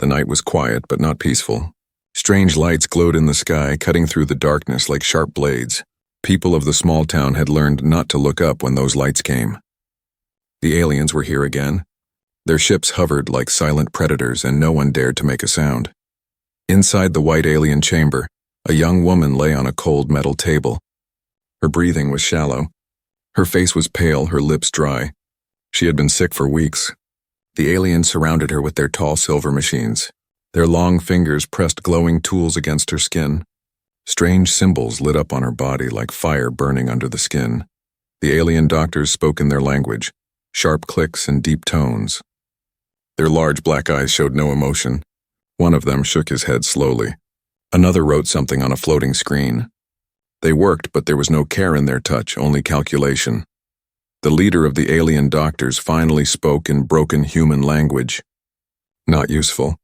The night was quiet but not peaceful. Strange lights glowed in the sky, cutting through the darkness like sharp blades. People of the small town had learned not to look up when those lights came. The aliens were here again. Their ships hovered like silent predators, and no one dared to make a sound. Inside the white alien chamber, a young woman lay on a cold metal table. Her breathing was shallow. Her face was pale, her lips dry. She had been sick for weeks. The aliens surrounded her with their tall silver machines. Their long fingers pressed glowing tools against her skin. Strange symbols lit up on her body like fire burning under the skin. The alien doctors spoke in their language, sharp clicks and deep tones. Their large black eyes showed no emotion. One of them shook his head slowly. Another wrote something on a floating screen. They worked, but there was no care in their touch, only calculation. The leader of the alien doctors finally spoke in broken human language. Not useful.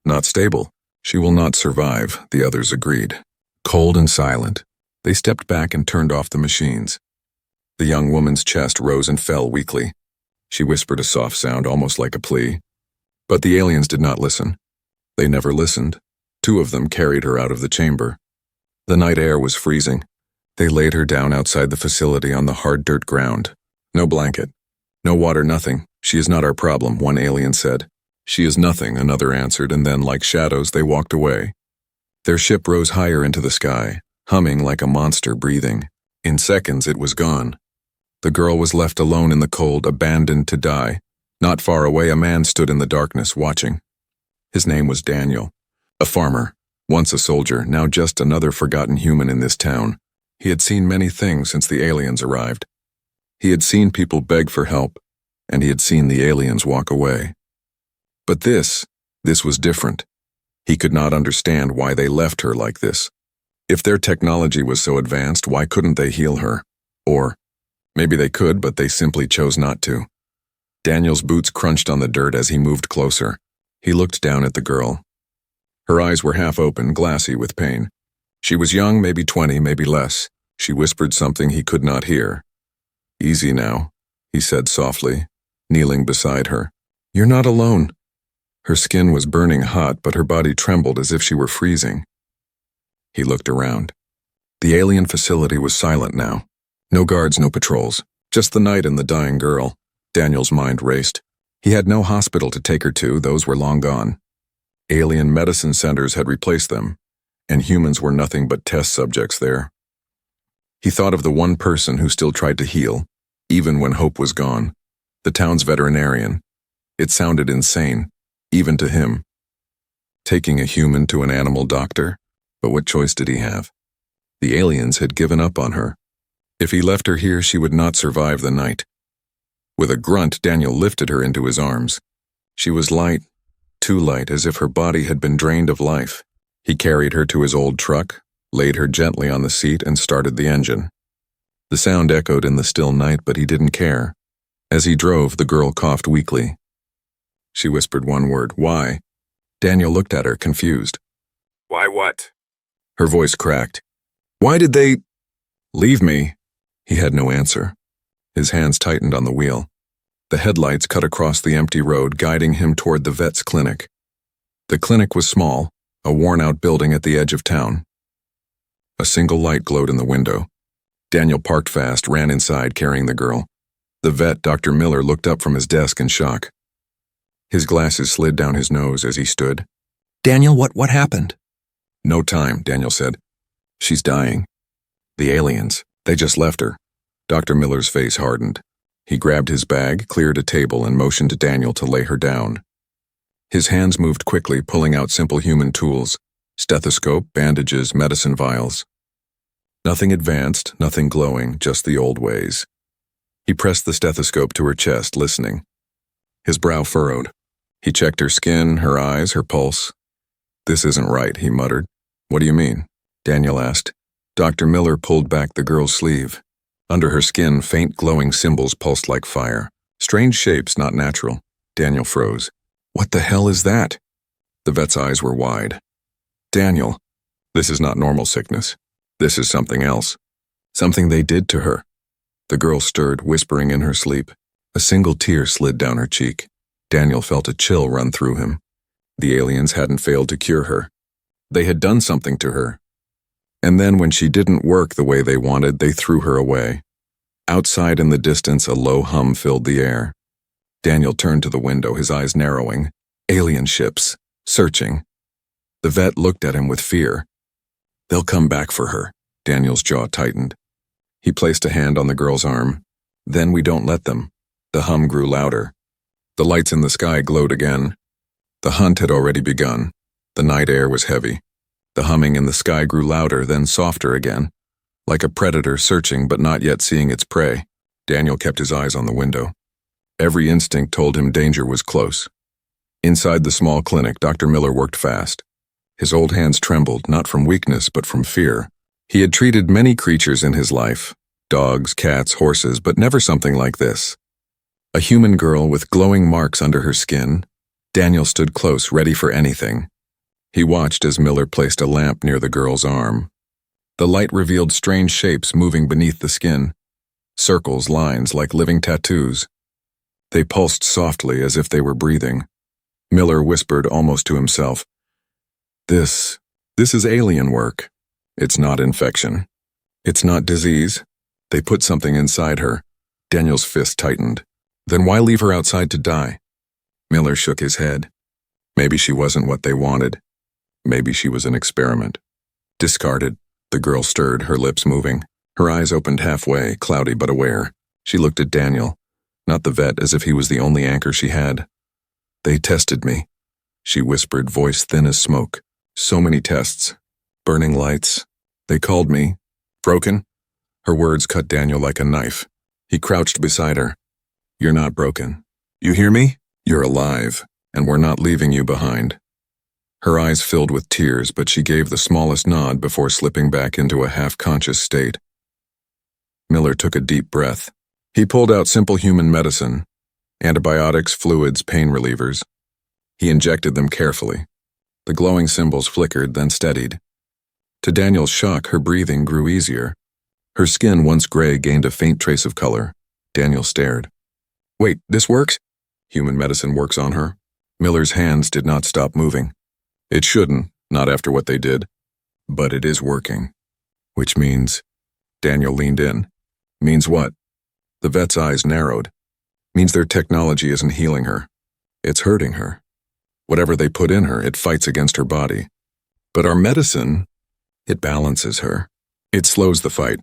Not stable. She will not survive, the others agreed. Cold and silent, they stepped back and turned off the machines. The young woman's chest rose and fell weakly. She whispered a soft sound, almost like a plea. But the aliens did not listen. They never listened. 2 of them carried her out of the chamber. The night air was freezing. They laid her down outside the facility on the hard dirt ground. No blanket. No water, nothing. She is not our problem, one alien said. She is nothing, another answered, and then, like shadows, they walked away. Their ship rose higher into the sky, humming like a monster breathing. In seconds, it was gone. The girl was left alone in the cold, abandoned to die. Not far away, a man stood in the darkness, watching. His name was Daniel. A farmer, once a soldier, now just another forgotten human in this town. He had seen many things since the aliens arrived. He had seen people beg for help, and he had seen the aliens walk away. But this was different. He could not understand why they left her like this. If their technology was so advanced, why couldn't they heal her? Or, maybe they could, but they simply chose not to. Daniel's boots crunched on the dirt as he moved closer. He looked down at the girl. Her eyes were half open, glassy with pain. She was young, maybe 20, maybe less. She whispered something he could not hear. "Easy now," he said softly, kneeling beside her. "You're not alone." Her skin was burning hot, but her body trembled as if she were freezing. He looked around. The alien facility was silent now. No guards, no patrols. Just the night and the dying girl. Daniel's mind raced. He had no hospital to take her to, those were long gone. Alien medicine centers had replaced them, and humans were nothing but test subjects there. He thought of the one person who still tried to heal, even when hope was gone. The town's veterinarian. It sounded insane, even to him. Taking a human to an animal doctor? But what choice did he have? The aliens had given up on her. If he left her here, she would not survive the night. With a grunt, Daniel lifted her into his arms. She was light, too light, as if her body had been drained of life. He carried her to his old truck, laid her gently on the seat, and started the engine. The sound echoed in the still night, but he didn't care. As he drove, the girl coughed weakly. She whispered one word, "Why?" Daniel looked at her, confused. "Why what?" Her voice cracked. "Why did they leave me?" He had no answer. His hands tightened on the wheel. The headlights cut across the empty road, guiding him toward the vet's clinic. The clinic was small, a worn-out building at the edge of town. A single light glowed in the window. Daniel parked fast, ran inside, carrying the girl. The vet, Dr. Miller, looked up from his desk in shock. His glasses slid down his nose as he stood. "Daniel, what happened?" "No time," Daniel said. "She's dying. The aliens, they just left her." Dr. Miller's face hardened. He grabbed his bag, cleared a table, and motioned to Daniel to lay her down. His hands moved quickly, pulling out simple human tools: stethoscope, bandages, medicine vials. Nothing advanced, nothing glowing, just the old ways. He pressed the stethoscope to her chest, listening. His brow furrowed. He checked her skin, her eyes, her pulse. "This isn't right," he muttered. "What do you mean?" Daniel asked. Dr. Miller pulled back the girl's sleeve. Under her skin, faint glowing symbols pulsed like fire. Strange shapes, not natural. Daniel froze. "What the hell is that?" The vet's eyes were wide. "Daniel, this is not normal sickness. This is something else. Something they did to her." The girl stirred, whispering in her sleep. A single tear slid down her cheek. Daniel felt a chill run through him. The aliens hadn't failed to cure her. They had done something to her. And then when she didn't work the way they wanted, they threw her away. Outside in the distance, a low hum filled the air. Daniel turned to the window, his eyes narrowing. Alien ships, searching. The vet looked at him with fear. They'll come back for her. Daniel's jaw tightened. He placed a hand on the girl's arm. Then we don't let them. The hum grew louder. The lights in the sky glowed again. The hunt had already begun. The night air was heavy. The humming in the sky grew louder, then softer again, like a predator searching but not yet seeing its prey. Daniel kept his eyes on the window. Every instinct told him danger was close. Inside the small clinic, Dr. Miller worked fast. His old hands trembled, not from weakness but from fear. He had treated many creatures in his life, dogs, cats, horses, but never something like this. A human girl with glowing marks under her skin. Daniel stood close, ready for anything. He watched as Miller placed a lamp near the girl's arm. The light revealed strange shapes moving beneath the skin. Circles, lines, like living tattoos. They pulsed softly as if they were breathing. Miller whispered almost to himself, This is alien work. It's not infection. It's not disease. They put something inside her. Daniel's fist tightened. Then why leave her outside to die? Miller shook his head. Maybe she wasn't what they wanted. Maybe she was an experiment. Discarded. The girl stirred, her lips moving. Her eyes opened halfway, cloudy but aware. She looked at Daniel, not the vet, as if he was the only anchor she had. They tested me, she whispered, voice thin as smoke. So many tests. Burning lights. They called me broken. Her words cut Daniel like a knife. He crouched beside her. You're not broken. You hear me? You're alive, and we're not leaving you behind. Her eyes filled with tears, but she gave the smallest nod before slipping back into a half-conscious state. Miller took a deep breath. He pulled out simple human medicine, antibiotics, fluids, pain relievers. He injected them carefully. The glowing symbols flickered, then steadied. To Daniel's shock, her breathing grew easier. Her skin, once gray, gained a faint trace of color. Daniel stared. Wait, this works? Human medicine works on her? Miller's hands did not stop moving. It shouldn't, not after what they did. But it is working. Which means... Daniel leaned in. Means what? The vet's eyes narrowed. Means their technology isn't healing her. It's hurting her. Whatever they put in her, it fights against her body. But our medicine, it balances her. It slows the fight.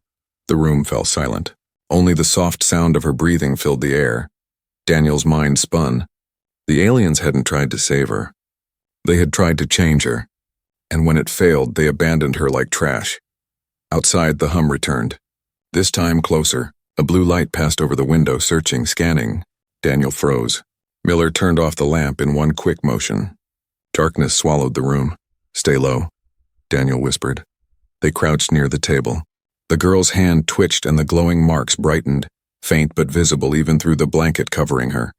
The room fell silent. Only the soft sound of her breathing filled the air. Daniel's mind spun. The aliens hadn't tried to save her. They had tried to change her. And when it failed, they abandoned her like trash. Outside, the hum returned. This time closer. A blue light passed over the window, searching, scanning. Daniel froze. Miller turned off the lamp in one quick motion. Darkness swallowed the room. Stay low, Daniel whispered. They crouched near the table. The girl's hand twitched and the glowing marks brightened, faint but visible even through the blanket covering her.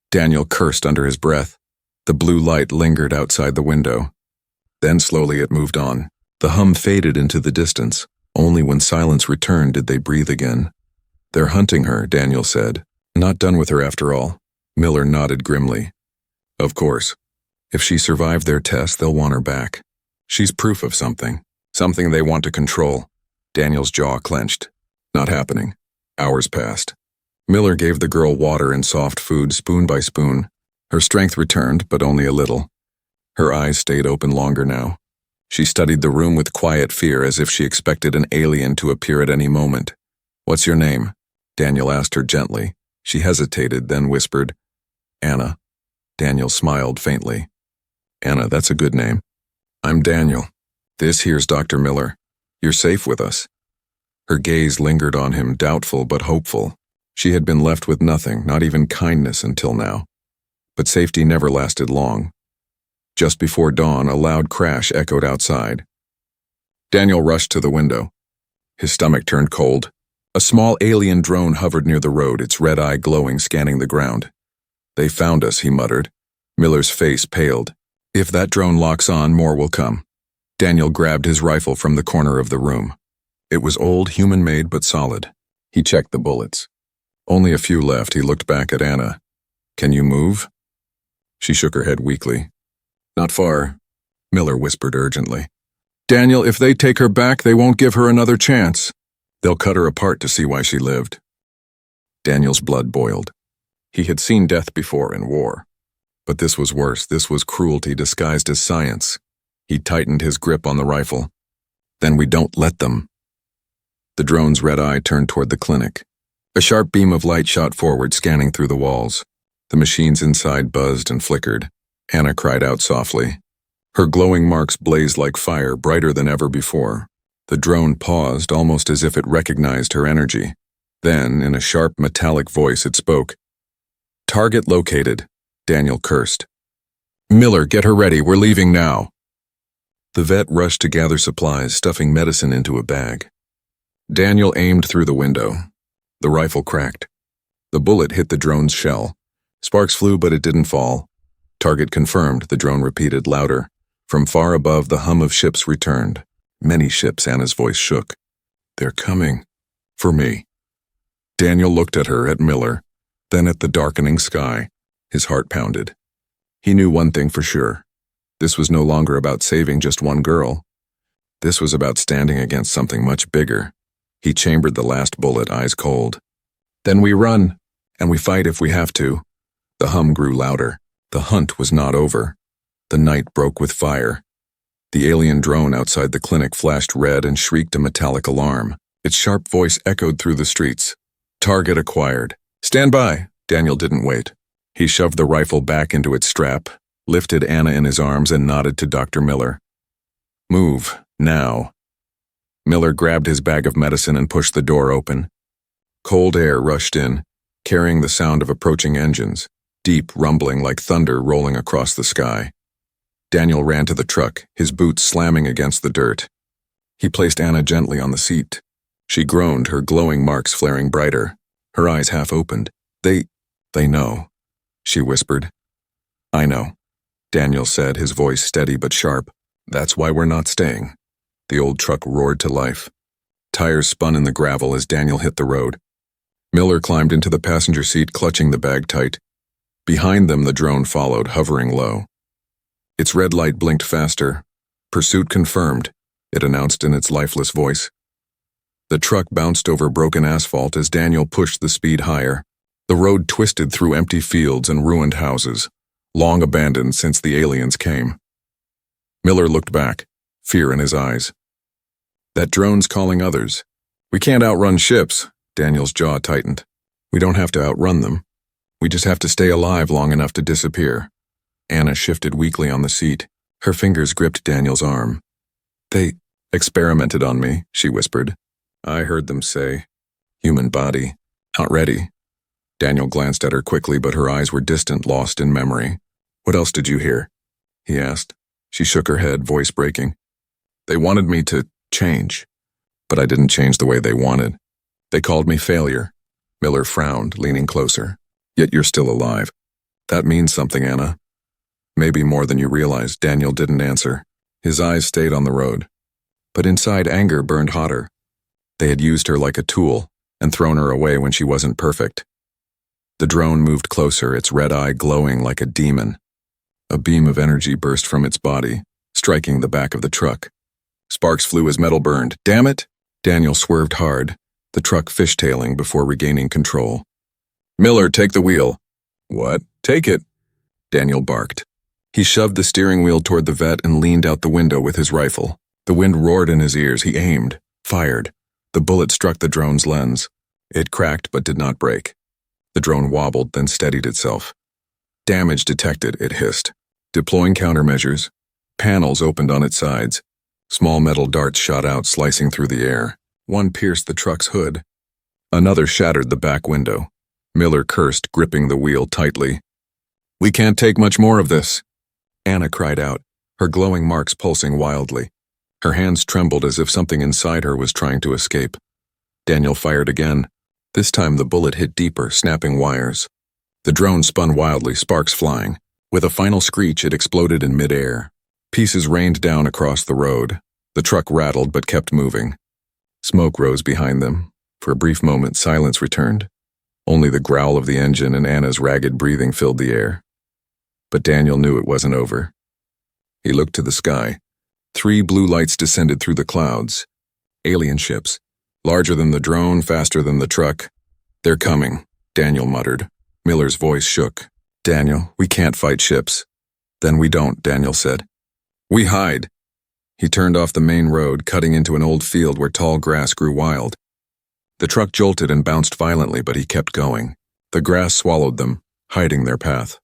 Daniel cursed under his breath. The blue light lingered outside the window. Then slowly it moved on. The hum faded into the distance. Only when silence returned did they breathe again. They're hunting her, Daniel said. Not done with her after all. Miller nodded grimly. Of course. If she survived their test, they'll want her back. She's proof of something. Something they want to control. Daniel's jaw clenched. Not happening. Hours passed. Miller gave the girl water and soft food spoon by spoon. Her strength returned, but only a little. Her eyes stayed open longer now. She studied the room with quiet fear, as if she expected an alien to appear at any moment. What's your name? Daniel asked her gently. She hesitated, then whispered, Anna. Daniel smiled faintly. Anna, that's a good name. I'm Daniel. This here's Dr. Miller. You're safe with us. Her gaze lingered on him, doubtful but hopeful. She had been left with nothing, not even kindness until now. But safety never lasted long. Just before dawn, a loud crash echoed outside. Daniel rushed to the window. His stomach turned cold. A small alien drone hovered near the road, its red eye glowing, scanning the ground. They found us, he muttered. Miller's face paled. If that drone locks on, more will come. Daniel grabbed his rifle from the corner of the room. It was old, human-made, but solid. He checked the bullets. Only a few left. He looked back at Anna. Can you move? She shook her head weakly. Not far, Miller whispered urgently. Daniel, if they take her back, they won't give her another chance. They'll cut her apart to see why she lived. Daniel's blood boiled. He had seen death before in war. But this was worse. This was cruelty disguised as science. He tightened his grip on the rifle. Then we don't let them. The drone's red eye turned toward the clinic. A sharp beam of light shot forward, scanning through the walls. The machines inside buzzed and flickered. Anna cried out softly. Her glowing marks blazed like fire, brighter than ever before. The drone paused, almost as if it recognized her energy. Then, in a sharp, metallic voice, it spoke. Target located, Daniel cursed. Miller, get her ready, we're leaving now. The vet rushed to gather supplies, stuffing medicine into a bag. Daniel aimed through the window. The rifle cracked. The bullet hit the drone's shell. Sparks flew, but it didn't fall. Target confirmed, the drone repeated louder. From far above, the hum of ships returned. Many ships, Anna's voice shook. They're coming. For me. Daniel looked at her, at Miller, then at the darkening sky. His heart pounded. He knew one thing for sure. This was no longer about saving just one girl. This was about standing against something much bigger. He chambered the last bullet, eyes cold. Then we run, and we fight if we have to. The hum grew louder. The hunt was not over. The night broke with fire. The alien drone outside the clinic flashed red and shrieked a metallic alarm. Its sharp voice echoed through the streets. Target acquired. Stand by. Daniel didn't wait. He shoved the rifle back into its strap, lifted Anna in his arms, and nodded to Dr. Miller. Move, now. Miller grabbed his bag of medicine and pushed the door open. Cold air rushed in, carrying the sound of approaching engines, deep rumbling like thunder rolling across the sky. Daniel ran to the truck, his boots slamming against the dirt. He placed Anna gently on the seat. She groaned, her glowing marks flaring brighter. Her eyes half opened. They know, she whispered. I know, Daniel said, his voice steady but sharp. That's why we're not staying. The old truck roared to life. Tires spun in the gravel as Daniel hit the road. Miller climbed into the passenger seat, clutching the bag tight. Behind them, the drone followed, hovering low. Its red light blinked faster. Pursuit confirmed, it announced in its lifeless voice. The truck bounced over broken asphalt as Daniel pushed the speed higher. The road twisted through empty fields and ruined houses, long abandoned since the aliens came. Miller looked back, fear in his eyes. That drone's calling others. We can't outrun ships, Daniel's jaw tightened. We don't have to outrun them. We just have to stay alive long enough to disappear. Anna shifted weakly on the seat. Her fingers gripped Daniel's arm. They experimented on me, she whispered. I heard them say, human body, not ready. Daniel glanced at her quickly, but her eyes were distant, lost in memory. What else did you hear? He asked. She shook her head, voice breaking. They wanted me to change, but I didn't change the way they wanted. They called me failure. Miller frowned, leaning closer. Yet you're still alive. That means something, Anna. Maybe more than you realize. Daniel didn't answer. His eyes stayed on the road. But inside, anger burned hotter. They had used her like a tool and thrown her away when she wasn't perfect. The drone moved closer, its red eye glowing like a demon. A beam of energy burst from its body, striking the back of the truck. Sparks flew as metal burned. Damn it! Daniel swerved hard, the truck fishtailing before regaining control. Miller, take the wheel. What? Take it, Daniel barked. He shoved the steering wheel toward the vet and leaned out the window with his rifle. The wind roared in his ears. He aimed, fired. The bullet struck the drone's lens. It cracked but did not break. The drone wobbled, then steadied itself. Damage detected, it hissed. Deploying countermeasures. Panels opened on its sides. Small metal darts shot out, slicing through the air. One pierced the truck's hood. Another shattered the back window. Miller cursed, gripping the wheel tightly. We can't take much more of this. Anna cried out, her glowing marks pulsing wildly. Her hands trembled as if something inside her was trying to escape. Daniel fired again. This time the bullet hit deeper, snapping wires. The drone spun wildly, sparks flying. With a final screech, it exploded in midair. Pieces rained down across the road. The truck rattled but kept moving. Smoke rose behind them. For a brief moment, silence returned. Only the growl of the engine and Anna's ragged breathing filled the air. But Daniel knew it wasn't over. He looked to the sky. 3 blue lights descended through the clouds. Alien ships. Larger than the drone, faster than the truck. "They're coming," Daniel muttered. Miller's voice shook. "Daniel, we can't fight ships." "Then we don't," Daniel said. "We hide." He turned off the main road, cutting into an old field where tall grass grew wild. The truck jolted and bounced violently, but he kept going. The grass swallowed them, hiding their path.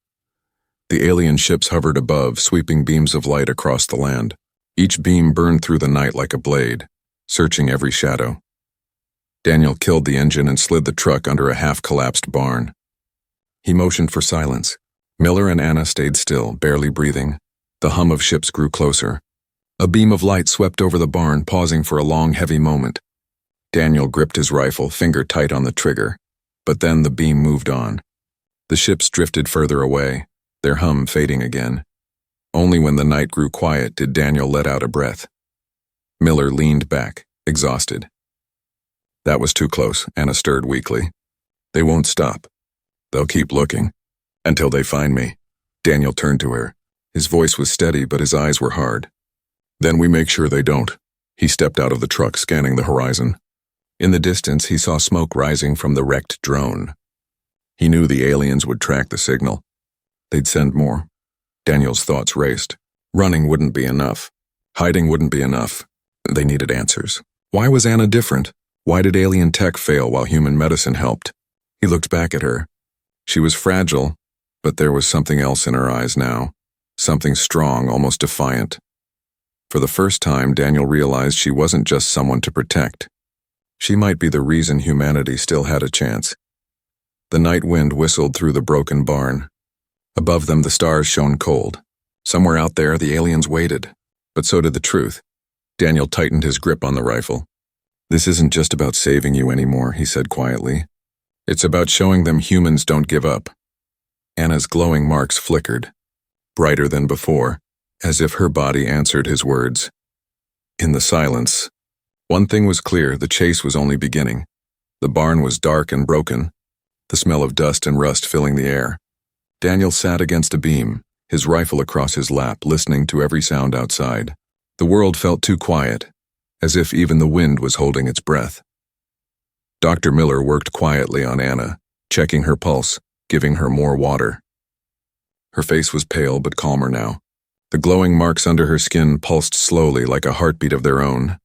The alien ships hovered above, sweeping beams of light across the land. Each beam burned through the night like a blade, searching every shadow. Daniel killed the engine and slid the truck under a half-collapsed barn. He motioned for silence. Miller and Anna stayed still, barely breathing. The hum of ships grew closer. A beam of light swept over the barn, pausing for a long, heavy moment. Daniel gripped his rifle, finger tight on the trigger. But then the beam moved on. The ships drifted further away, their hum fading again. Only when the night grew quiet did Daniel let out a breath. Miller leaned back, exhausted. "That was too close," Anna stirred weakly. "They won't stop. They'll keep looking. Until they find me." Daniel turned to her. His voice was steady, but his eyes were hard. "Then we make sure they don't." He stepped out of the truck, scanning the horizon. In the distance, he saw smoke rising from the wrecked drone. He knew the aliens would track the signal. They'd send more. Daniel's thoughts raced. Running wouldn't be enough. Hiding wouldn't be enough. They needed answers. Why was Anna different? Why did alien tech fail while human medicine helped? He looked back at her. She was fragile, but there was something else in her eyes now. Something strong, almost defiant. For the first time, Daniel realized she wasn't just someone to protect. She might be the reason humanity still had a chance. The night wind whistled through the broken barn. Above them, the stars shone cold. Somewhere out there, the aliens waited. But so did the truth. Daniel tightened his grip on the rifle. "This isn't just about saving you anymore," he said quietly. "It's about showing them humans don't give up." Anna's glowing marks flickered, brighter than before, as if her body answered his words. In the silence, one thing was clear: the chase was only beginning. The barn was dark and broken, the smell of dust and rust filling the air. Daniel sat against a beam, his rifle across his lap, listening to every sound outside. The world felt too quiet, as if even the wind was holding its breath. Dr. Miller worked quietly on Anna, checking her pulse, giving her more water. Her face was pale but calmer now. The glowing marks under her skin pulsed slowly like a heartbeat of their own.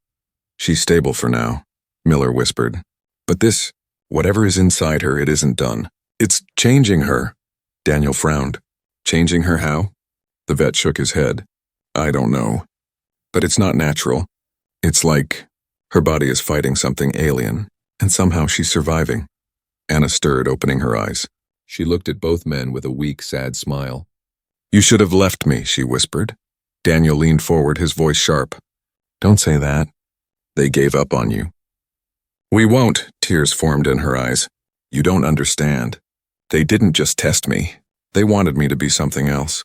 "She's stable for now," Miller whispered. "But this, whatever is inside her, it isn't done. It's changing her." Daniel frowned. "Changing her how?" The vet shook his head. "I don't know. But it's not natural. It's like her body is fighting something alien, and somehow she's surviving." Anna stirred, opening her eyes. She looked at both men with a weak, sad smile. "You should have left me," she whispered. Daniel leaned forward, his voice sharp. "Don't say that. They gave up on you." "We won't," tears formed in her eyes. "You don't understand. They didn't just test me. They wanted me to be something else.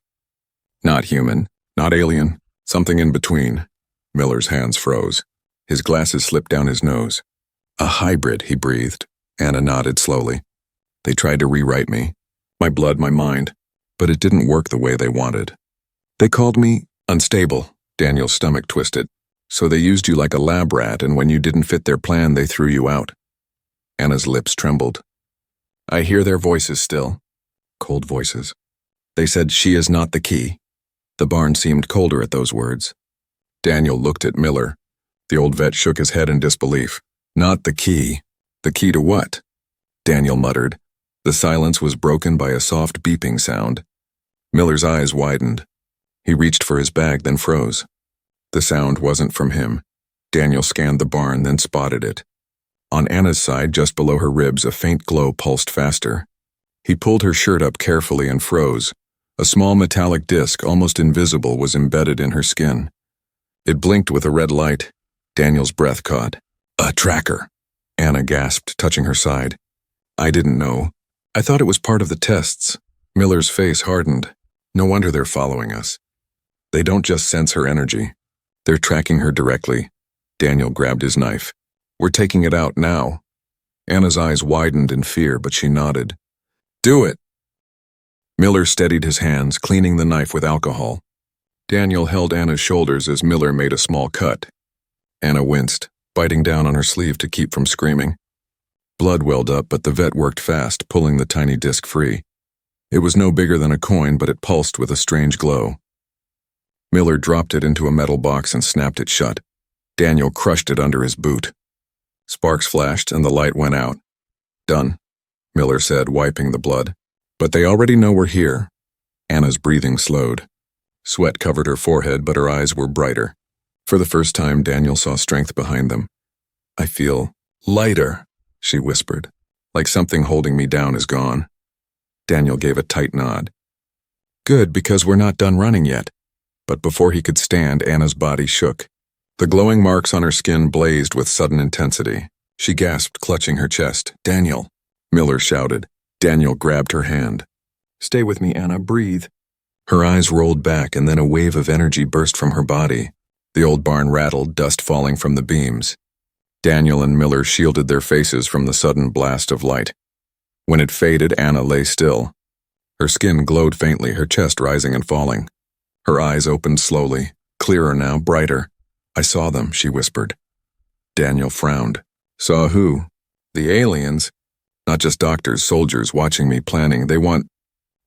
Not human, not alien, something in between." Miller's hands froze. His glasses slipped down his nose. "A hybrid," he breathed. Anna nodded slowly. "They tried to rewrite me. My blood, my mind. But it didn't work the way they wanted. They called me unstable." Daniel's stomach twisted. "So they used you like a lab rat, and when you didn't fit their plan, they threw you out." Anna's lips trembled. "I hear their voices still." Cold voices. They said, "She is not the key." The barn seemed colder at those words. Daniel looked at Miller. The old vet shook his head in disbelief. "Not the key. The key to what?" Daniel muttered. The silence was broken by a soft beeping sound. Miller's eyes widened. He reached for his bag, then froze. The sound wasn't from him. Daniel scanned the barn, then spotted it. On Anna's side, just below her ribs, a faint glow pulsed faster. He pulled her shirt up carefully and froze. A small metallic disc, almost invisible, was embedded in her skin. It blinked with a red light. Daniel's breath caught. "A tracker," Anna gasped, touching her side. "I didn't know. I thought it was part of the tests." Miller's face hardened. "No wonder they're following us. They don't just sense her energy. They're tracking her directly." Daniel grabbed his knife. "We're taking it out now." Anna's eyes widened in fear, but she nodded. "Do it." Miller steadied his hands, cleaning the knife with alcohol. Daniel held Anna's shoulders as Miller made a small cut. Anna winced, biting down on her sleeve to keep from screaming. Blood welled up, but the vet worked fast, pulling the tiny disc free. It was no bigger than a coin, but it pulsed with a strange glow. Miller dropped it into a metal box and snapped it shut. Daniel crushed it under his boot. Sparks flashed and the light went out. "Done," Miller said, wiping the blood. "But they already know we're here." Anna's breathing slowed. Sweat covered her forehead, but her eyes were brighter. For the first time, Daniel saw strength behind them. "I feel lighter," she whispered, "like something holding me down is gone." Daniel gave a tight nod. "Good, because we're not done running yet." But before he could stand, Anna's body shook. The glowing marks on her skin blazed with sudden intensity. She gasped, clutching her chest. "Daniel!" Miller shouted. Daniel grabbed her hand. "Stay with me, Anna. Breathe." Her eyes rolled back, and then a wave of energy burst from her body. The old barn rattled, dust falling from the beams. Daniel and Miller shielded their faces from the sudden blast of light. When it faded, Anna lay still. Her skin glowed faintly, her chest rising and falling. Her eyes opened slowly, clearer now, brighter. "I saw them," she whispered. Daniel frowned. "Saw who?" "The aliens. Not just doctors, soldiers watching me, planning. They want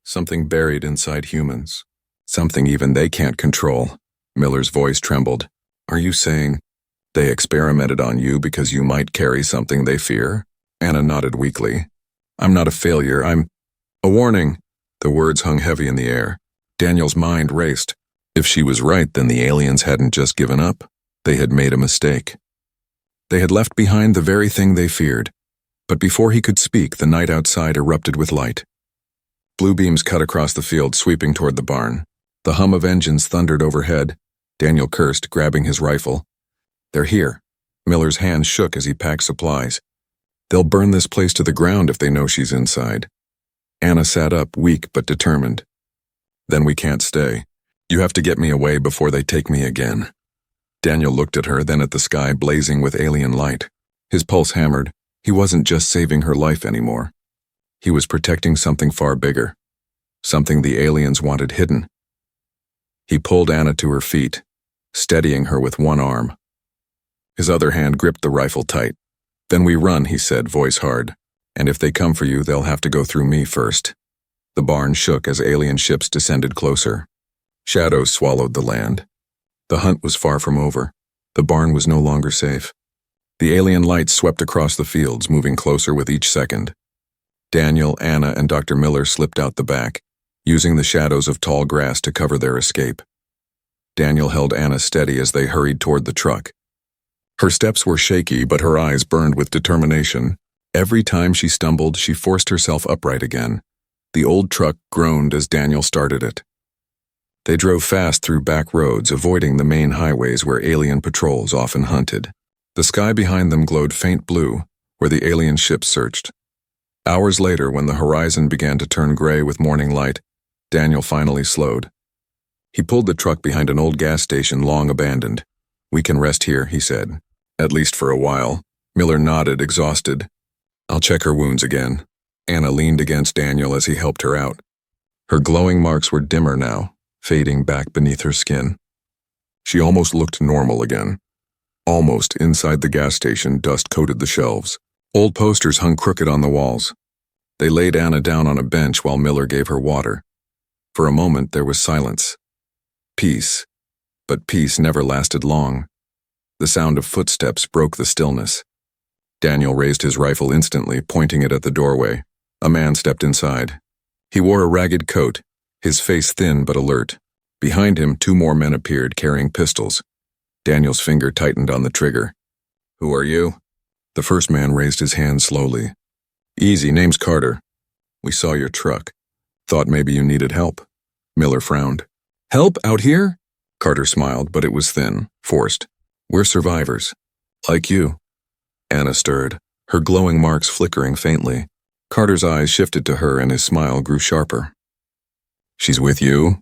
something buried inside humans. Something even they can't control." Miller's voice trembled. "Are you saying they experimented on you because you might carry something they fear?" Anna nodded weakly. "I'm not a failure. I'm a warning." The words hung heavy in the air. Daniel's mind raced. If she was right, then the aliens hadn't just given up. They had made a mistake. They had left behind the very thing they feared. But before he could speak, the night outside erupted with light. Blue beams cut across the field, sweeping toward the barn. The hum of engines thundered overhead. Daniel cursed, grabbing his rifle. "They're here." Miller's hands shook as he packed supplies. "They'll burn this place to the ground if they know she's inside." Anna sat up, weak but determined. "Then we can't stay. You have to get me away before they take me again." Daniel looked at her, then at the sky blazing with alien light. His pulse hammered. He wasn't just saving her life anymore. He was protecting something far bigger. Something the aliens wanted hidden. He pulled Anna to her feet, steadying her with one arm. His other hand gripped the rifle tight. "Then we run," he said, voice hard. "And if they come for you, they'll have to go through me first." The barn shook as alien ships descended closer. Shadows swallowed the land. The hunt was far from over. The barn was no longer safe. The alien lights swept across the fields, moving closer with each second. Daniel, Anna, and Dr. Miller slipped out the back, using the shadows of tall grass to cover their escape. Daniel held Anna steady as they hurried toward the truck. Her steps were shaky, but her eyes burned with determination. Every time she stumbled, she forced herself upright again. The old truck groaned as Daniel started it. They drove fast through back roads, avoiding the main highways where alien patrols often hunted. The sky behind them glowed faint blue, where the alien ships searched. Hours later, when the horizon began to turn gray with morning light, Daniel finally slowed. He pulled the truck behind an old gas station long abandoned. "We can rest here," he said. "At least for a while." Miller nodded, exhausted. "I'll check her wounds again." Anna leaned against Daniel as he helped her out. Her glowing marks were dimmer now, fading back beneath her skin. She almost looked normal again. Almost inside the gas station, dust coated the shelves. Old posters hung crooked on the walls. They laid Anna down on a bench while Miller gave her water. For a moment, there was silence. Peace. But peace never lasted long. The sound of footsteps broke the stillness. Daniel raised his rifle instantly, pointing it at the doorway. A man stepped inside. He wore a ragged coat, his face thin but alert. Behind him, 2 more men appeared, carrying pistols. Daniel's finger tightened on the trigger. "Who are you?" The first man raised his hand slowly. "Easy, name's Carter. We saw your truck. Thought maybe you needed help." Miller frowned. "Help out here?" Carter smiled, but it was thin, forced. "We're survivors. Like you." Anna stirred, her glowing marks flickering faintly. Carter's eyes shifted to her and his smile grew sharper. "She's with you?"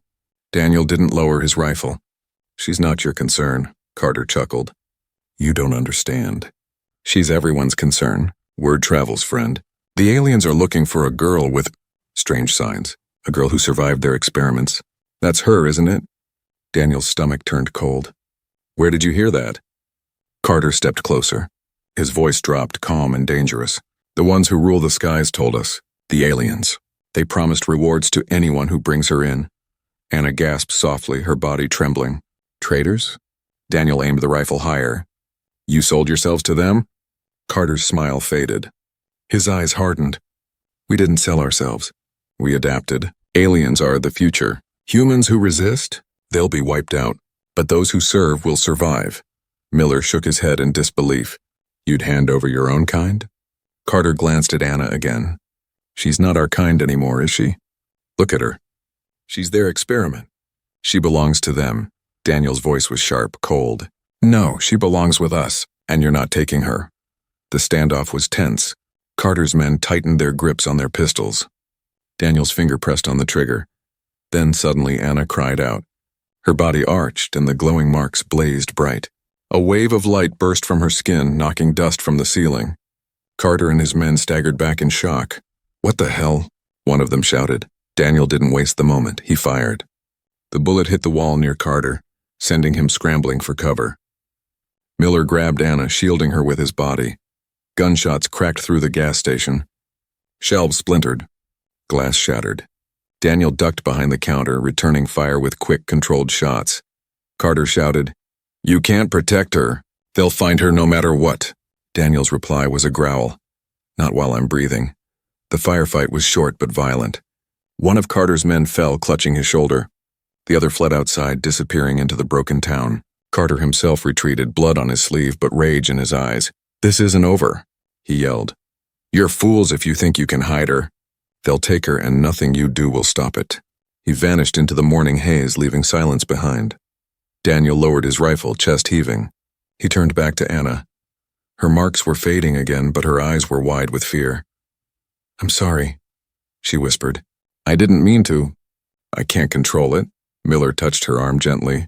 Daniel didn't lower his rifle. "She's not your concern," Carter chuckled. "You don't understand. She's everyone's concern. Word travels, friend. The aliens are looking for a girl with strange signs, a girl who survived their experiments. That's her, isn't it?" Daniel's stomach turned cold. Where did you hear that? Carter stepped closer. His voice dropped, calm and dangerous. The ones who rule the skies told us. The aliens. They promised rewards to anyone who brings her in. Anna gasped softly, her body trembling. Traitors? Daniel aimed the rifle higher. You sold yourselves to them? Carter's smile faded. His eyes hardened. We didn't sell ourselves. We adapted. Aliens are the future. Humans who resist, they'll be wiped out. But those who serve will survive. Miller shook his head in disbelief. You'd hand over your own kind? Carter glanced at Anna again. She's not our kind anymore, is she? Look at her. She's their experiment. She belongs to them. Daniel's voice was sharp, cold. No, she belongs with us, and you're not taking her. The standoff was tense. Carter's men tightened their grips on their pistols. Daniel's finger pressed on the trigger. Then suddenly Anna cried out. Her body arched and the glowing marks blazed bright. A wave of light burst from her skin, knocking dust from the ceiling. Carter and his men staggered back in shock. What the hell? One of them shouted. Daniel didn't waste the moment. He fired. The bullet hit the wall near Carter, sending him scrambling for cover. Miller grabbed Anna, shielding her with his body. Gunshots cracked through the gas station. Shelves splintered. Glass shattered. Daniel ducked behind the counter, returning fire with quick, controlled shots. Carter shouted, You can't protect her. They'll find her no matter what. Daniel's reply was a growl. Not while I'm breathing. The firefight was short but violent. One of Carter's men fell, clutching his shoulder. The other fled outside, disappearing into the broken town. Carter himself retreated, blood on his sleeve but rage in his eyes. This isn't over, he yelled. You're fools if you think you can hide her. They'll take her and nothing you do will stop it. He vanished into the morning haze, leaving silence behind. Daniel lowered his rifle, chest heaving. He turned back to Anna. Her marks were fading again, but her eyes were wide with fear. I'm sorry, she whispered. I didn't mean to. I can't control it. Miller touched her arm gently.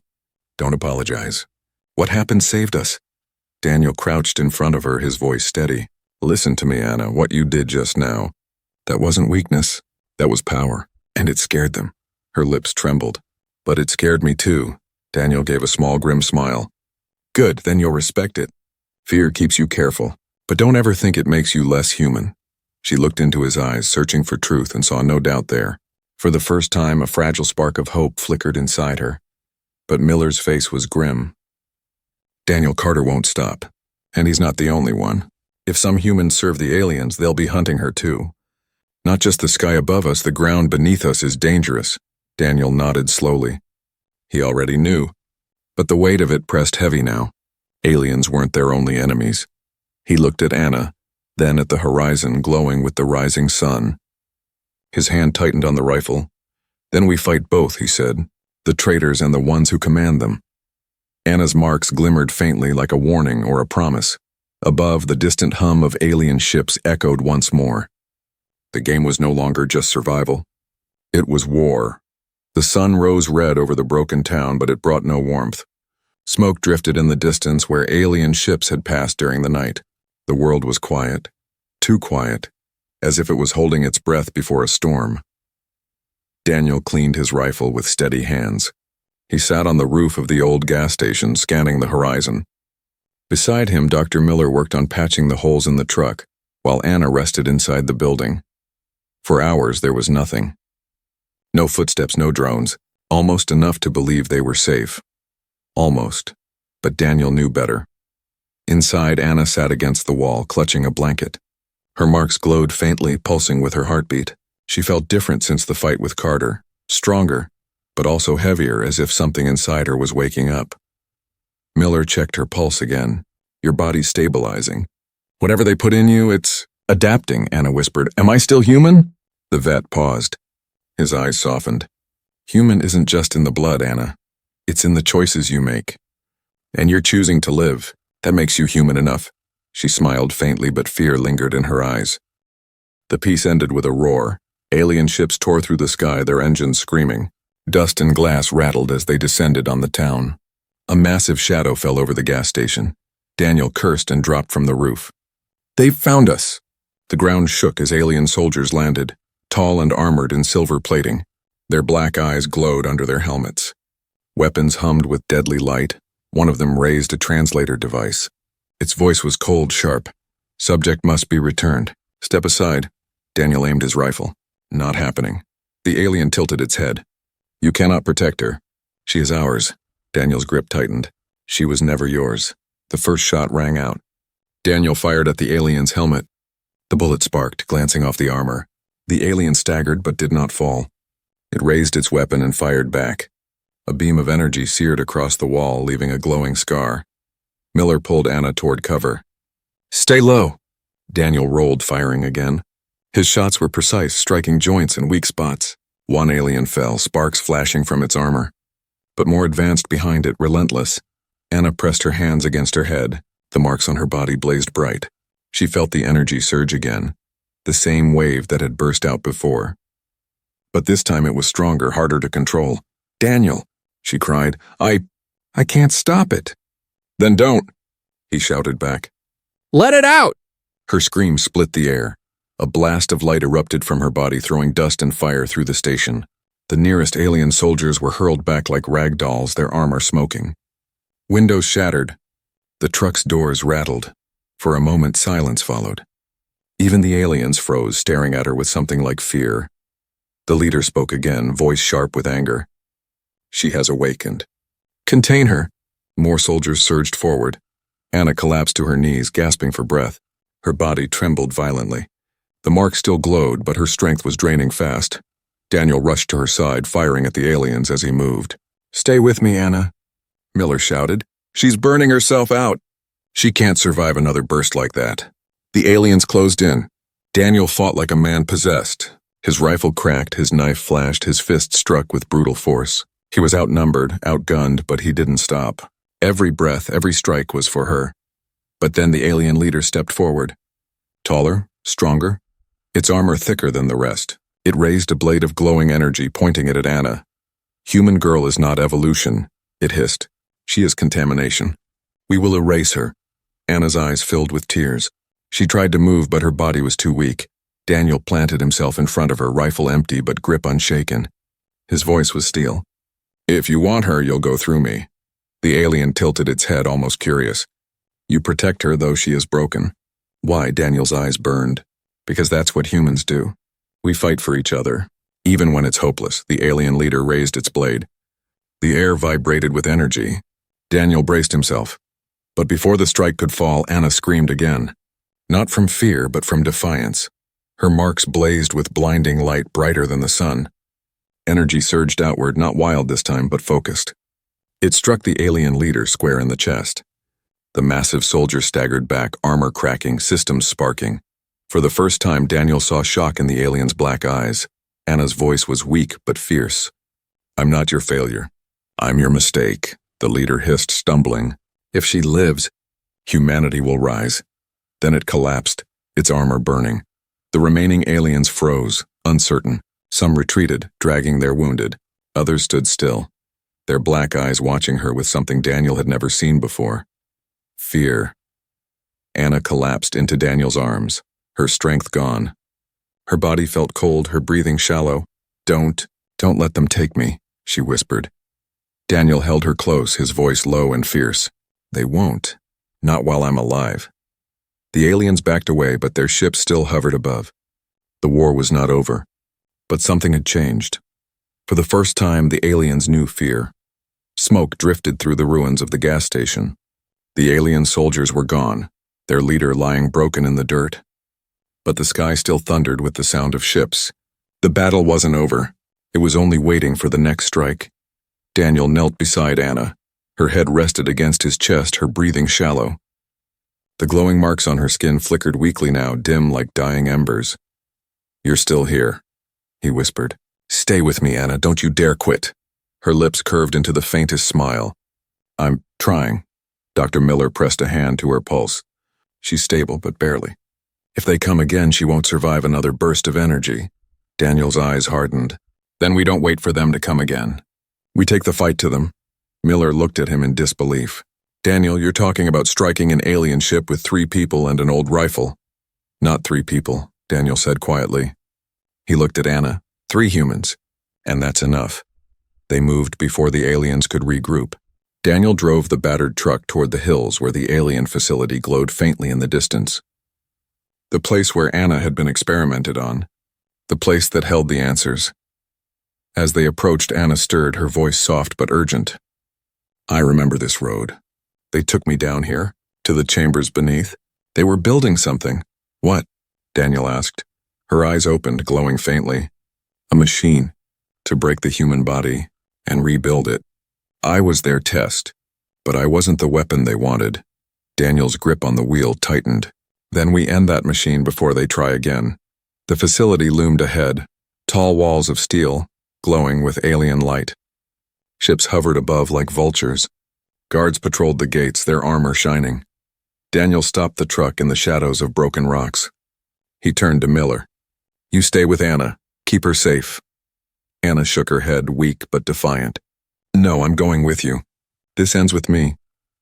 Don't apologize. What happened saved us. Daniel crouched in front of her, his voice steady. Listen to me, Anna, what you did just now. That wasn't weakness. That was power. And it scared them. Her lips trembled. But it scared me too. Daniel gave a small, grim smile. Good, then you'll respect it. Fear keeps you careful, but don't ever think it makes you less human. She looked into his eyes, searching for truth, and saw no doubt there. For the first time, a fragile spark of hope flickered inside her. But Miller's face was grim. Daniel, Carter won't stop. And he's not the only one. If some humans serve the aliens, they'll be hunting her too. Not just the sky above us, the ground beneath us is dangerous. Daniel nodded slowly. He already knew. But the weight of it pressed heavy now. Aliens weren't their only enemies. He looked at Anna, then at the horizon glowing with the rising sun. His hand tightened on the rifle. Then we fight both, he said, the traitors and the ones who command them. Anna's marks glimmered faintly like a warning or a promise. Above, the distant hum of alien ships echoed once more. The game was no longer just survival. It was war. The sun rose red over the broken town, but it brought no warmth. Smoke drifted in the distance where alien ships had passed during the night. The world was quiet, too quiet, as if it was holding its breath before a storm. Daniel cleaned his rifle with steady hands. He sat on the roof of the old gas station, scanning the horizon. Beside him, Dr. Miller worked on patching the holes in the truck, while Anna rested inside the building. For hours, there was nothing. No footsteps, no drones, almost enough to believe they were safe. Almost, but Daniel knew better. Inside, Anna sat against the wall, clutching a blanket. Her marks glowed faintly, pulsing with her heartbeat. She felt different since the fight with Carter, stronger, but also heavier, as if something inside her was waking up. Miller checked her pulse again. Your body's stabilizing. Whatever they put in you, it's adapting, Anna whispered. Am I still human? The vet paused. His eyes softened. Human isn't just in the blood, Anna. It's in the choices you make. And you're choosing to live. That makes you human enough. She smiled faintly, but fear lingered in her eyes. The piece ended with a roar. Alien ships tore through the sky, their engines screaming. Dust and glass rattled as they descended on the town. A massive shadow fell over the gas station. Daniel cursed and dropped from the roof. They've found us. The ground shook as alien soldiers landed, tall and armored in silver plating. Their black eyes glowed under their helmets. Weapons hummed with deadly light. One of them raised a translator device. Its voice was cold, sharp. Subject must be returned. Step aside. Daniel aimed his rifle. Not happening. The alien tilted its head. You cannot protect her. She is ours. Daniel's grip tightened. She was never yours. The first shot rang out. Daniel fired at the alien's helmet. The bullet sparked, glancing off the armor. The alien staggered but did not fall. It raised its weapon and fired back. A beam of energy seared across the wall, leaving a glowing scar. Miller pulled Anna toward cover. Stay low. Daniel rolled, firing again. His shots were precise, striking joints and weak spots. One alien fell, sparks flashing from its armor. But more advanced behind it, relentless. Anna pressed her hands against her head. The marks on her body blazed bright. She felt the energy surge again, the same wave that had burst out before. But this time it was stronger, harder to control. Daniel, she cried, I can't stop it. Then don't, he shouted back. Let it out! Her scream split the air. A blast of light erupted from her body, throwing dust and fire through the station. The nearest alien soldiers were hurled back like rag dolls, their armor smoking. Windows shattered. The truck's doors rattled. For a moment, silence followed. Even the aliens froze, staring at her with something like fear. The leader spoke again, voice sharp with anger. She has awakened. Contain her. More soldiers surged forward. Anna collapsed to her knees, gasping for breath. Her body trembled violently. The mark still glowed, but her strength was draining fast. Daniel rushed to her side, firing at the aliens as he moved. Stay with me, Anna, Miller shouted. She's burning herself out. She can't survive another burst like that. The aliens closed in. Daniel fought like a man possessed. His rifle cracked, his knife flashed, his fist struck with brutal force. He was outnumbered, outgunned, but he didn't stop. Every breath, every strike was for her. But then the alien leader stepped forward. Taller, stronger, its armor thicker than the rest. It raised a blade of glowing energy, pointing it at Anna. Human girl is not evolution, it hissed. She is contamination. We will erase her. Anna's eyes filled with tears. She tried to move, but her body was too weak. Daniel planted himself in front of her, rifle empty but grip unshaken. His voice was steel. If you want her, you'll go through me. The alien tilted its head, almost curious. You protect her, though she is broken. Why? Daniel's eyes burned. Because that's what humans do. We fight for each other. Even when it's hopeless, the alien leader raised its blade. The air vibrated with energy. Daniel braced himself. But before the strike could fall, Anna screamed again. Not from fear, but from defiance. Her marks blazed with blinding light, brighter than the sun. Energy surged outward, not wild this time, but focused. It struck the alien leader square in the chest. The massive soldier staggered back, armor cracking, systems sparking. For the first time, Daniel saw shock in the alien's black eyes. Anna's voice was weak but fierce. I'm not your failure. I'm your mistake, the leader hissed, stumbling. If she lives, humanity will rise. Then it collapsed, its armor burning. The remaining aliens froze, uncertain. Some retreated, dragging their wounded. Others stood still, their black eyes watching her with something Daniel had never seen before. Fear. Anna collapsed into Daniel's arms, her strength gone. Her body felt cold, her breathing shallow. Don't let them take me, she whispered. Daniel held her close, his voice low and fierce. They won't. Not while I'm alive. The aliens backed away, but their ship still hovered above. The war was not over. But something had changed. For the first time, the aliens knew fear. Smoke drifted through the ruins of the gas station. The alien soldiers were gone, their leader lying broken in the dirt. But the sky still thundered with the sound of ships. The battle wasn't over. It was only waiting for the next strike. Daniel knelt beside Anna. Her head rested against his chest, her breathing shallow. The glowing marks on her skin flickered weakly now, dim like dying embers. You're still here, he whispered. Stay with me, Anna. Don't you dare quit. Her lips curved into the faintest smile. I'm trying. Dr. Miller pressed a hand to her pulse. She's stable, but barely. If they come again, she won't survive another burst of energy. Daniel's eyes hardened. Then we don't wait for them to come again. We take the fight to them. Miller looked at him in disbelief. Daniel, you're talking about striking an alien ship with 3 people and an old rifle. Not 3 people, Daniel said quietly. He looked at Anna. 3 humans. And that's enough. They moved before the aliens could regroup. Daniel drove the battered truck toward the hills where the alien facility glowed faintly in the distance. The place where Anna had been experimented on. The place that held the answers. As they approached, Anna stirred, her voice soft but urgent. I remember this road. They took me down here, to the chambers beneath. They were building something. What? Daniel asked. Her eyes opened, glowing faintly. A machine, to break the human body and rebuild it. I was their test, but I wasn't the weapon they wanted. Daniel's grip on the wheel tightened. Then we end that machine before they try again. The facility loomed ahead, tall walls of steel, glowing with alien light. Ships hovered above like vultures. Guards patrolled the gates, their armor shining. Daniel stopped the truck in the shadows of broken rocks. He turned to Miller. You stay with Anna. Keep her safe. Anna shook her head, weak but defiant. No, I'm going with you. This ends with me.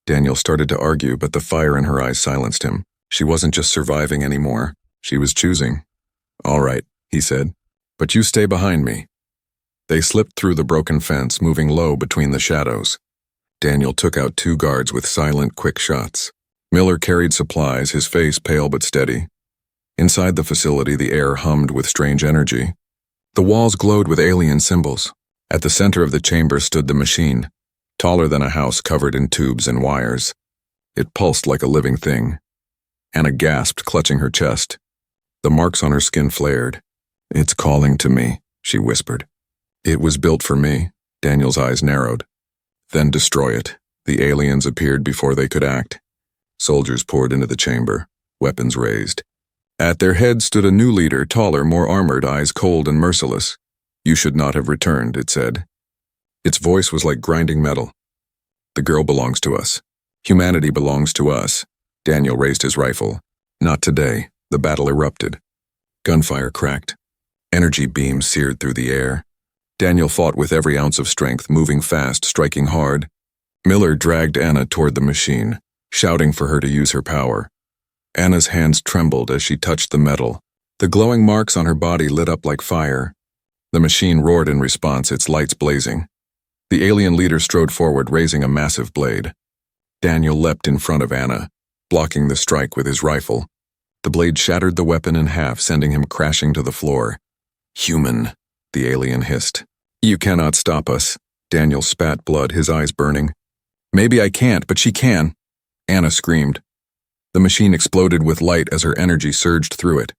Daniel started to argue, but the fire in her eyes silenced him. She wasn't just surviving anymore. She was choosing. All right, he said, but you stay behind me. They slipped through the broken fence, moving low between the shadows. Daniel took out 2 guards with silent, quick shots. Miller carried supplies, his face pale but steady. Inside the facility, the air hummed with strange energy. The walls glowed with alien symbols. At the center of the chamber stood the machine, taller than a house covered in tubes and wires. It pulsed like a living thing. Anna gasped, clutching her chest. The marks on her skin flared. It's calling to me, she whispered. It was built for me. Daniel's eyes narrowed. Then destroy it. The aliens appeared before they could act. Soldiers poured into the chamber, weapons raised. At their head stood a new leader, taller, more armored, eyes cold and merciless. You should not have returned, it said. Its voice was like grinding metal. The girl belongs to us. Humanity belongs to us. Daniel raised his rifle. Not today. The battle erupted. Gunfire cracked. Energy beams seared through the air. Daniel fought with every ounce of strength, moving fast, striking hard. Miller dragged Anna toward the machine, shouting for her to use her power. Anna's hands trembled as she touched the metal. The glowing marks on her body lit up like fire. The machine roared in response, its lights blazing. The alien leader strode forward, raising a massive blade. Daniel leapt in front of Anna, blocking the strike with his rifle. The blade shattered the weapon in half, sending him crashing to the floor. Human, the alien hissed. You cannot stop us. Daniel spat blood, his eyes burning. Maybe I can't, but she can. Anna screamed. The machine exploded with light as her energy surged through it.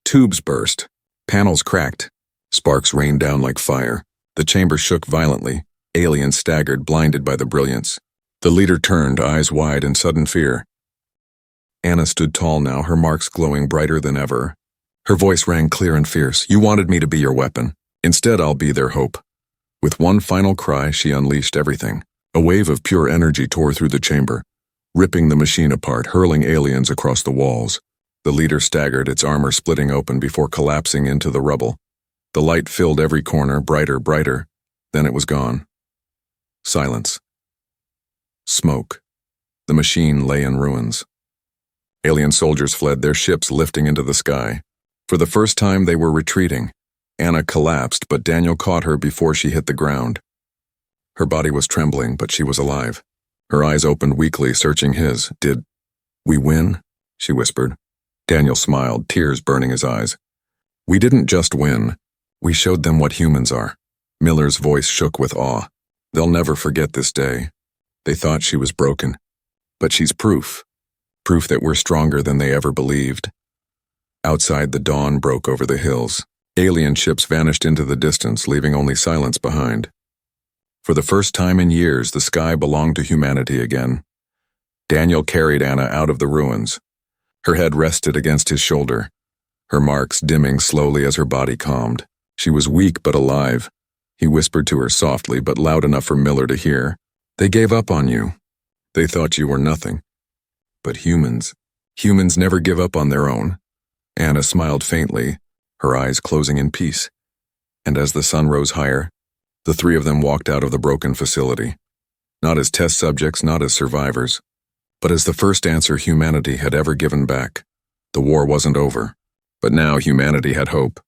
Tubes burst. Panels cracked. Sparks rained down like fire. The chamber shook violently. Aliens staggered, blinded by the brilliance. The leader turned, eyes wide in sudden fear. Anna stood tall now, her marks glowing brighter than ever. Her voice rang clear and fierce. You wanted me to be your weapon. Instead, I'll be their hope. With one final cry, she unleashed everything. A wave of pure energy tore through the chamber, ripping the machine apart, hurling aliens across the walls. The leader staggered, its armor splitting open before collapsing into the rubble. The light filled every corner, brighter, brighter. Then it was gone. Silence. Smoke. The machine lay in ruins. Alien soldiers fled, their ships lifting into the sky. For the first time, they were retreating. Anna collapsed, but Daniel caught her before she hit the ground. Her body was trembling, but she was alive. Her eyes opened weakly, searching his. Did we win? She whispered. Daniel smiled, tears burning his eyes. We didn't just win. We showed them what humans are. Miller's voice shook with awe. They'll never forget this day. They thought she was broken. But she's proof. Proof that we're stronger than they ever believed. Outside, the dawn broke over the hills. Alien ships vanished into the distance, leaving only silence behind. For the first time in years, the sky belonged to humanity again. Daniel carried Anna out of the ruins. Her head rested against his shoulder, her marks dimming slowly as her body calmed. She was weak but alive. He whispered to her softly, but loud enough for Miller to hear. They gave up on you. They thought you were nothing. But humans never give up on their own. Anna smiled faintly, her eyes closing in peace. And as the sun rose higher, the 3 of them walked out of the broken facility. Not as test subjects, not as survivors, but as the first answer humanity had ever given back. The war wasn't over, but now humanity had hope.